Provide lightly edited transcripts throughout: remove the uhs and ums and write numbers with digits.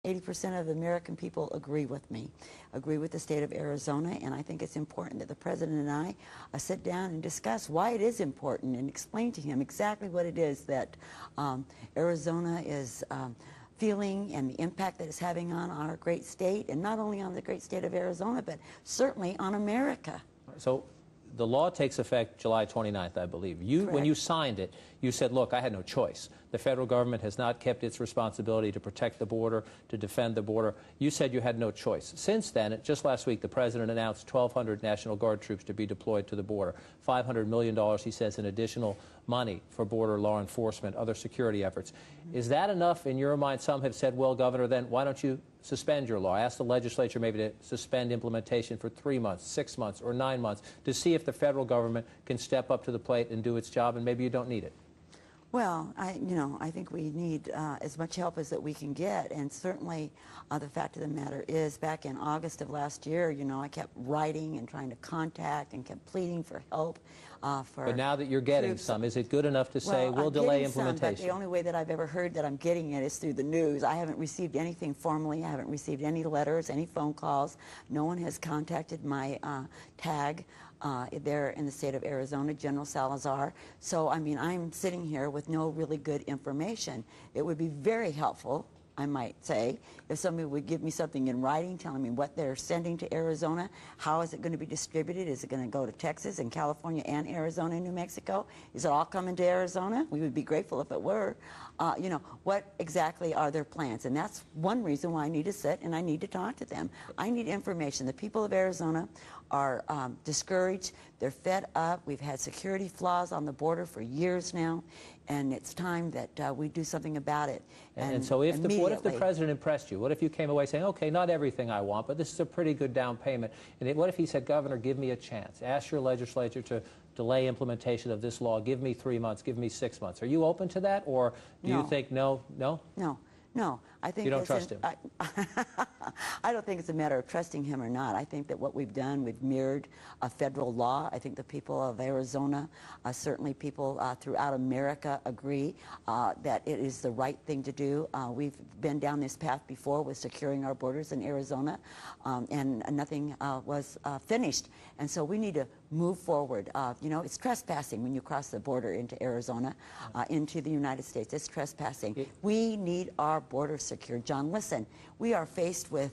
80% of the American people agree with me, agree with the state of Arizona, and I think it's important that the President and I sit down and discuss why it is important and explain to him exactly what it is that Arizona is feeling and the impact that it's having on our great state, and not only on the great state of Arizona, but certainly on America. So the law takes effect July 29th, I believe. When you signed it, you said, look, I had no choice. The federal government has not kept its responsibility to protect the border, to defend the border. You said you had no choice. Since then, just last week, the President announced 1,200 National Guard troops to be deployed to the border, $500 million, he says, in additional money for border law enforcement, other security efforts. Is that enough in your mind? Some have said, well, Governor, then why don't you suspend your law? Ask the legislature maybe to suspend implementation for 3 months, 6 months, or 9 months to see if the federal government can step up to the plate and do its job, and maybe you don't need it. Well, I think we need as much help as that we can get, and certainly the fact of the matter is, back in August of last year, I kept writing and trying to contact and kept pleading for help. But now that you're getting some, is it good enough to say we'll delay implementation? But the only way that I've ever heard that I'm getting it is through the news. I haven't received anything formally. I haven't received any letters, any phone calls. No one has contacted my tag there in the state of Arizona, General Salazar. So, I mean, I'm sitting here with no really good information. It would be very helpful, I might say, if somebody would give me something in writing telling me what they're sending to Arizona, how is it going to be distributed, is it going to go to Texas and California and Arizona and New Mexico, is it all coming to Arizona? We would be grateful if it were. What exactly are their plans? And that's one reason why I need to sit and I need to talk to them. I need information. The people of Arizona are discouraged, they're fed up, we've had security flaws on the border for years now, and it's time that we do something about it. And so what if the President impressed you? What if you came away saying, okay, not everything I want, but this is a pretty good down payment? And what if he said, Governor, give me a chance. Ask your legislature to delay implementation of this law. Give me 3 months. Give me 6 months. Are you open to that? Or do you think no? No? No. No, I think you don't trust him. I don't think it's a matter of trusting him or not. I think that what we've done, we've mirrored a federal law. I think the people of Arizona, certainly people throughout America, agree that it is the right thing to do. We've been down this path before with securing our borders in Arizona, and nothing was finished. And so we need to move forward. It's trespassing when you cross the border into Arizona, into the United States. It's trespassing. We need our border secured. John, listen, we are faced with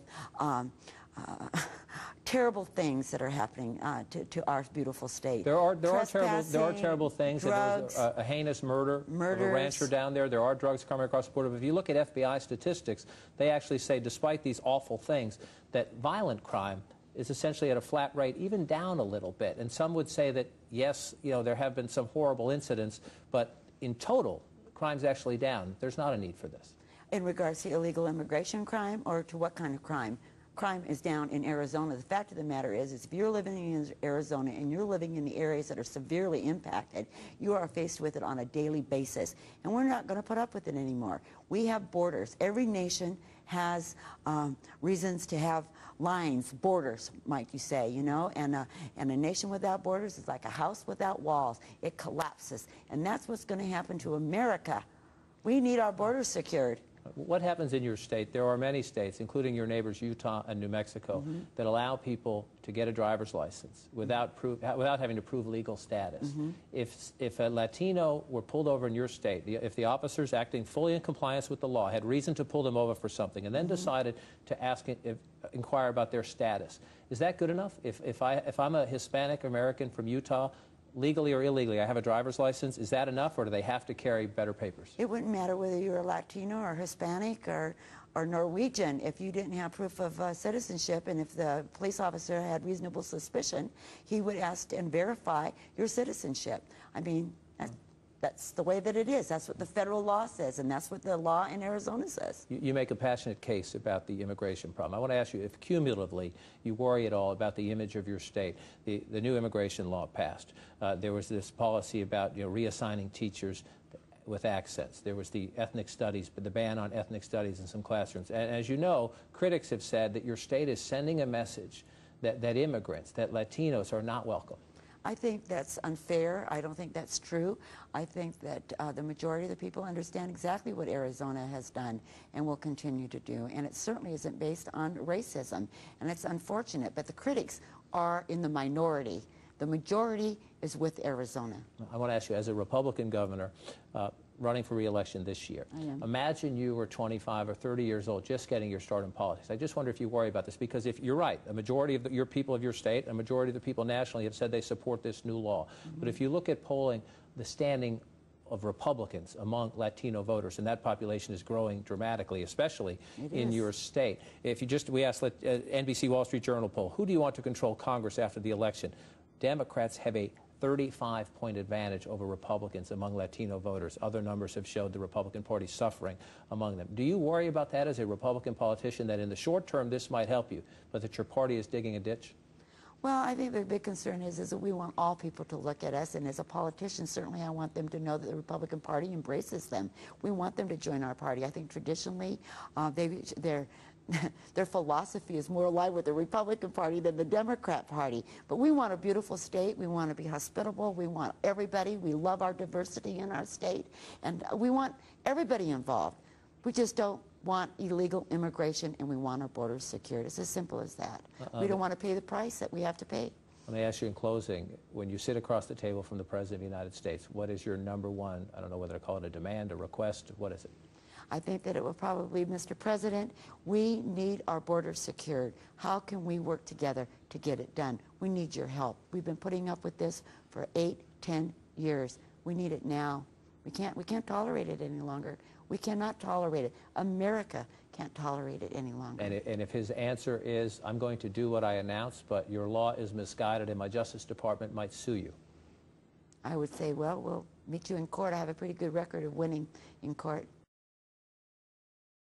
terrible things that are happening to our beautiful state. There are terrible things. Drugs, there was a heinous murder of a rancher down there. There are drugs coming across the border. But if you look at FBI statistics, they actually say, despite these awful things, that violent crime is essentially at a flat rate, even down a little bit. And some would say that, yes, there have been some horrible incidents, but in total, crime's actually down. There's not a need for this. In regards to illegal immigration crime, or to what kind of crime? Crime is down in Arizona. The fact of the matter is if you're living in Arizona and you're living in the areas that are severely impacted, you are faced with it on a daily basis. And we're not going to put up with it anymore. We have borders. Every nation has reasons to have lines, borders, might you say, and a nation without borders is like a house without walls. It collapses. And that's what's going to happen to America. We need our borders secured. What happens in your state? There are many states, including your neighbors, Utah and New Mexico, that allow people to get a driver's license without having to prove legal status. If a Latino were pulled over in your state, if the officers acting fully in compliance with the law had reason to pull them over for something and then decided to inquire about their status, is that good enough? If I'm a Hispanic American from Utah, legally or illegally, I have a driver's license, is that enough, or do they have to carry better papers? It wouldn't matter whether you're a Latino or Hispanic or Norwegian. If you didn't have proof of citizenship, and if the police officer had reasonable suspicion, he would ask and verify your citizenship. I mean, that's the way that it is. That's what the federal law says, and that's what the law in Arizona says. You make a passionate case about the immigration problem. I want to ask you if cumulatively you worry at all about the image of your state. The new immigration law passed. There was this policy about reassigning teachers with accents. There was the ethnic studies, but the ban on ethnic studies in some classrooms. And as you know, critics have said that your state is sending a message that immigrants, that Latinos are not welcome. I think that's unfair. I don't think that's true. I think that the majority of the people understand exactly what Arizona has done and will continue to do. And it certainly isn't based on racism. And it's unfortunate. But the critics are in the minority. The majority is with Arizona. I want to ask you, as a Republican governor running for re-election this year, imagine you were 25 or 30 years old just getting your start in politics. I just wonder if you worry about this, because if you're right, a majority of your people of your state, a majority of the people nationally have said they support this new law. But if you look at polling, the standing of Republicans among Latino voters, and that population is growing dramatically, especially in your state. If you just, we asked NBC Wall Street Journal poll, who do you want to control Congress after the election? Democrats have a 35-point advantage over Republicans among Latino voters. Other numbers have showed the Republican Party suffering among them. Do you worry about that as a Republican politician, that in the short term this might help you, but that your party is digging a ditch? Well, I think the big concern is that we want all people to look at us, and as a politician, certainly I want them to know that the Republican Party embraces them. We want them to join our party. I think traditionally their philosophy is more aligned with the Republican Party than the Democrat Party. But we want a beautiful state. We want to be hospitable. We want everybody. We love our diversity in our state. And we want everybody involved. We just don't want illegal immigration, and we want our borders secured. It's as simple as that. We don't want to pay the price that we have to pay. Let me ask you in closing, when you sit across the table from the President of the United States, what is your number one, I don't know whether to call it a demand, a request, what is it? I think that it will probably, Mr. President, we need our borders secured. How can we work together to get it done? We need your help. We've been putting up with this for 8, 10 years. We need it now. We can't tolerate it any longer. We cannot tolerate it. America can't tolerate it any longer. And if his answer is, I'm going to do what I announced, but your law is misguided and my Justice Department might sue you, I would say, well, we'll meet you in court. I have a pretty good record of winning in court.